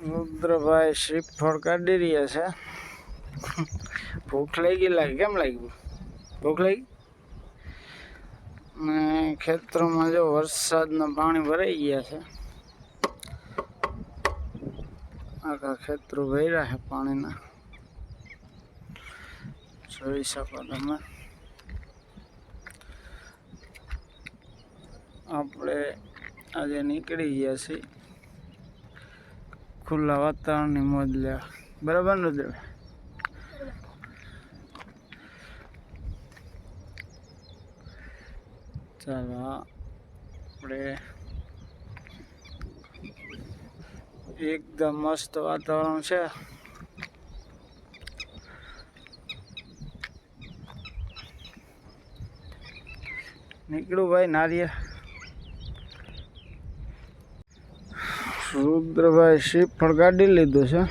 રુદ્રભાઈ શ્રીફળ કાઢી રહ્યા છે. ભૂખ લાગી લાગે. કેમ લાગ્યું? ભૂખ લાગી? ને ખેતરોમાં જો વરસાદના પાણી ભરાઈ ગયા છે. આખા ખેતરો ભર્યા છે પાણીના, જોઈ શકો તમે. આપણે આજે નીકળી ગયા છીએ ખુલ્લા વાતાવરણની મોજ લેવા. બરાબર ને રુદ્ર? ચાલો આપણે એકદમ મસ્ત વાતાવરણ છે. નીકળું ભાઈ નારિયેળ. રુદ્રભાઈ શ્રીફળ કાઢી લીધું છે.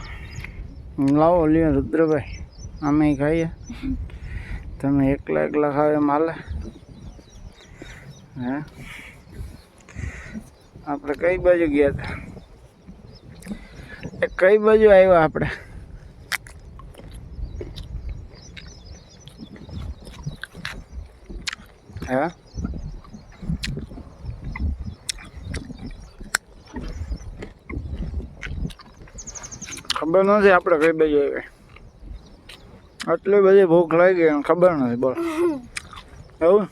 લાવો લ્યો રુદ્રભાઈ, અમે ખાઈએ. તમે એકલા ખાવ એમ હાલે? હે, આપણે કઈ બાજુ ગયા હતા? કઈ બાજુ આવ્યા આપણે? હા, ખબર નથી આપણે કઈ બાજુ આવ્યા. આટલી બધી ભૂખ લાગી ખબર નથી. બોલ એવું?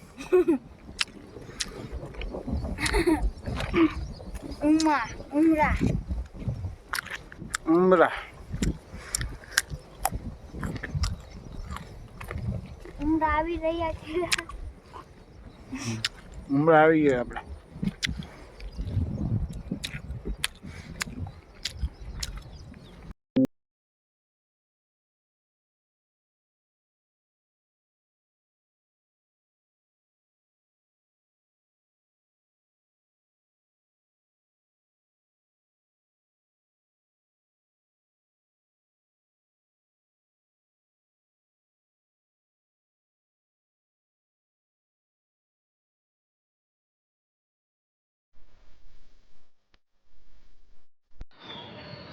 ઉમરા આવી રહ્યા છે. ઉમરા આવી ગયા આપણે.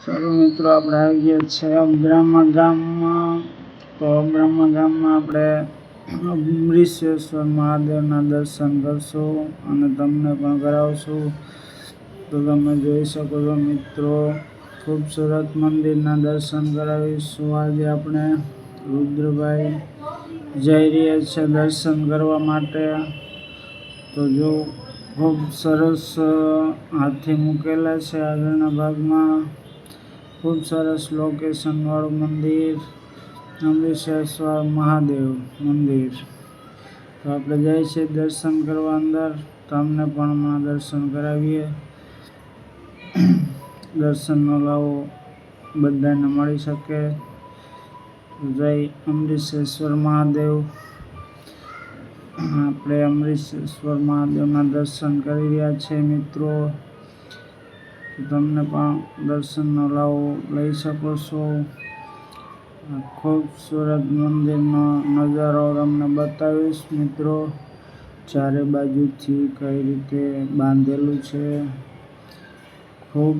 ચાલો મિત્રો, આપણે આવી ગયા છે અબ્રામા ગામમાં. તો અબ્રામા ગામમાં આપણે અમરીશ્વર મહાદેવના દર્શન કરશું અને તમને પણ કરાવશું. તો તમે જોઈ શકો છો મિત્રો, ખૂબસૂરત મંદિરના દર્શન કરાવીશું. આજે આપણે રુદ્રભાઈ જઈ રહ્યા છે દર્શન કરવા માટે. તો જો ખૂબ સરસ હાથી મૂકેલા છે આગળના ભાગમાં. ખૂબ સરસ લોકેશન વાળું મંદિર, અમરીશ્વર મહાદેવ મંદિર. તો આપણે જઈએ છીએ દર્શન કરવા અંદર. તમને પણ હમણાં દર્શન કરાવીએ. દર્શનનો લાવો બધાને મળી શકે. જય અમરીશ્વર મહાદેવ. આપણે અમરીશ્વર મહાદેવના દર્શન કરી રહ્યા છે મિત્રો. તમને પણ દર્શનનો લાવો લઈ શકો છો. ખૂબસૂરત મંદિરનો નજારો તમને બતાવીશ મિત્રો. ચારે બાજુથી કઈ રીતે બાંધેલું છે. ખૂબ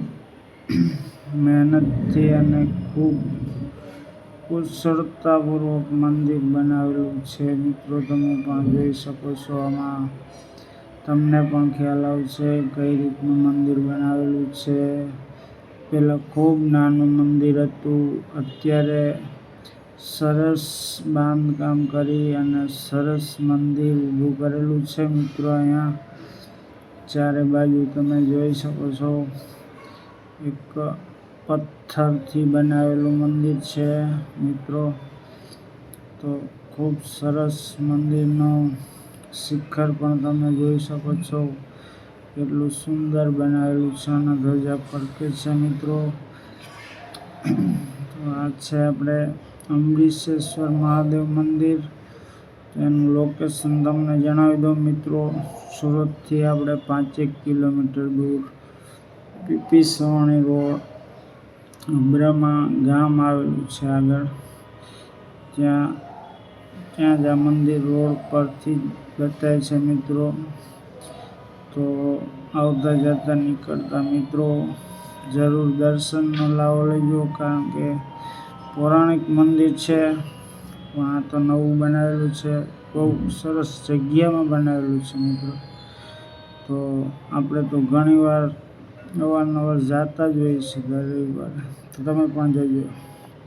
મહેનતથી અને ખૂબ કુશળતાપૂર્વક મંદિર બનાવેલું છે મિત્રો. તમે પણ જોઈ શકો છો. આમાં તમને પણ ખ્યાલ આવશે કઈ રીતનું મંદિર બનાવેલું છે. પહેલાં ખૂબ નાનું મંદિર હતું, અત્યારે સરસ બાંધકામ કરી અને સરસ મંદિર ઊભું કરેલું છે મિત્રો. અહીંયા ચારે બાજુ તમે જોઈ શકો છો. એક પથ્થરથી બનાવેલું મંદિર છે મિત્રો. તો ખૂબ સરસ મંદિરનું શિખર પણ તમે જોઈ શકો છો. કેટલું સુંદર બનાવેલું છે અને ધજા ફરકે છે મિત્રો. તો આ છે આપણે અમરીશ્વર મહાદેવ મંદિર. એનું લોકેશન તમને જણાવી દઉં મિત્રો. સુરતથી આપણે 5 કિલોમીટર દૂર પીપીસવાણી રોડ અબ્રામા ગામ આવેલું છે આગળ. ત્યાં જ આ મંદિર રોડ પરથી બતાવે છે મિત્રો. તો આવતા જતા નીકળતા મિત્રો જરૂર દર્શનનો લાવો લેજો, કારણ કે પૌરાણિક મંદિર છે પણ આ તો નવું બનાવેલું છે, બહુ સરસ જગ્યામાં બનાવેલું છે મિત્રો. તો આપણે તો ઘણીવાર અવારનવાર જાતા જ હોઈએ છીએ દર રવિવારે, તો તમે પણ જજો.